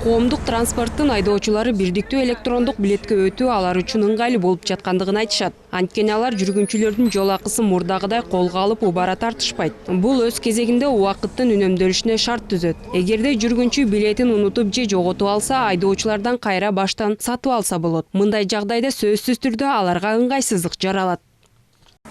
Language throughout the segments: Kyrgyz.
Коомдук транспорттун айдоочулары бирдиктүү электрондук билетке өтүү алар үчүн ыңгайлуу болуп жаткандыгын айтышат. Анткени алар жүргүнчүлөрдүн жол акысын мурдагыдай колго алып убара тартышпайт. Бул өз кезегинде убакыттын үнөмдөлүшүнө шарт түзөт. Эгерде жүргүнчү билетин унутуп же жоготуп алса, айдоочулардан кайра баштан сатып алса болот. Мындай жагдайда сөзсүз түрдө аларга ыңгайсыздык жаралат.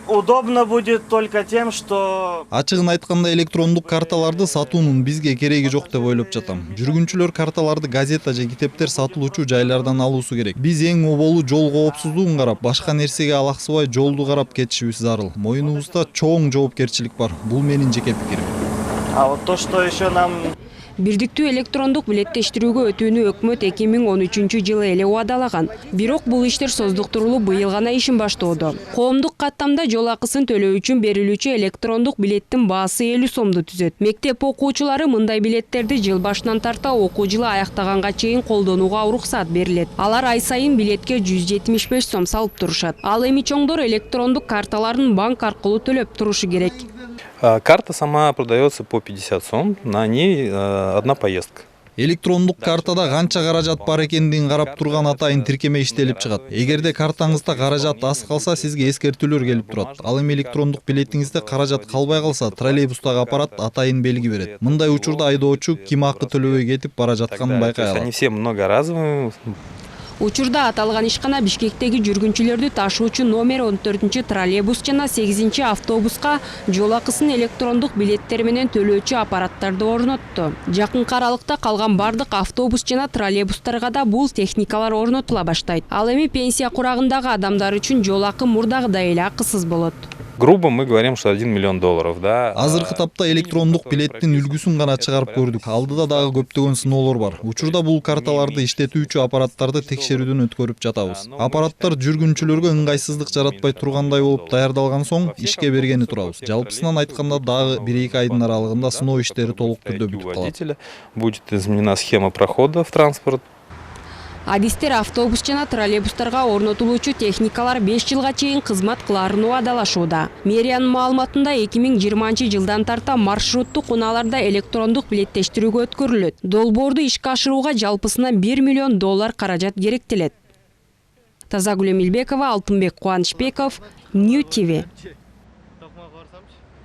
Удобно будет только тем, что... Ачыгын айтканда электрондук карталарды сатуунун бизге кереги жок деп ойлоп жатам. Жүргүнчүлөр карталарды газета же китептер сатылуучу жайлардан алуусу керек. Биз эң оболу жол коопсуздугун карап, башка нерсеге алаксыбай жолду карап кетишибиз зарыл. Мойнубузда чоң жоопкерчилик бар. Бул менин жеке пикирим. А вот то, что еще нам... Бирдиктүү электрондук билеттештирүүгө өтүүнү өкмөт 2013-жылы эле убадалаган. Бирок бул иштер создуктурулуп быйыл гана ишин баштоодо. Коомдук каттамда жол акысын төлөө үчүн берилүүчү электрондук билеттин баасы 50 сомду түзөт. Мектеп окуучулары мындай билеттерди жыл башынан тарта окуу жылы аяктаганга чейин колдонууга уруксат берилет. Алар ай сайын билетке 175 сом салып турушат. Ал эми чоңдор электрондук карталарын банк аркылуу төлөп турушу керек. Карта сама продается по 50 сом, на ней одна поездка. Электрондук картада канча каражат бар экендигин карап турган атайын тиркеме иштелип чыгат. Эгерде картаңызда каражат аз калса, сизге эскертүүлөр келип турат. Ал эми электрондук билетиңизде каражат калбай калса, троллейбустагы аппарат атайын белги берет. Мындай учурда айдоочу ким акы төлөбөй кетип бара жатканын байкай алат. Они все многоразовые. Учурда аталган ишкана Бишкектеги жүргүнчүлөрдү ташуучу номер 14 троллейбус жана 8 автобуска жол акысын электрондук билеттер менен төлөөчү аппараттарды орнотту. Жакынкы аралыкта калган бардык автобус жана троллейбустарга да бул техникалар орнотула баштайт. Ал эми пенсия курагындагы адамдар үчүн жол акы мурдагыдай эле акысыз болот. Грубо мы говорим, что $1 миллион, да. Азыркы тапта электрондук билеттин үлгүсүн гана чыгарып көрдүк. Алдыда дагы көптөгөн сыноолор бар. Учурда бул карталарды иштетүүчү аппараттарды текшерүүдөн өткөрүп жатабыз. Аппараттар жүргүнчүлөргө ыңгайсыздык жаратпай тургандай болуп даярдалган соң ишке бергени турабыз. Жалпысынан айтканда дагы 1-2 айдын аралыгында сыноо иштери толук түрдө бүтүп калат. Будет изменена схема прохода в транспорт. Адистер автобус жана троллейбустарга орнотулуучу техникалар 5 жылга чейин кызмат кылаарын убадалашууда. Мэриянын маалыматында 2020-жылдан тарта маршруттук унааларда электрондук билеттештирүүгө өткөрүлөт. Долбоорду ишке ашырууга жалпысынан $1 миллион каражат керектелет. Тазагүл Эмилбекова, Алтынбек Кубанычбеков, Нью ТВ.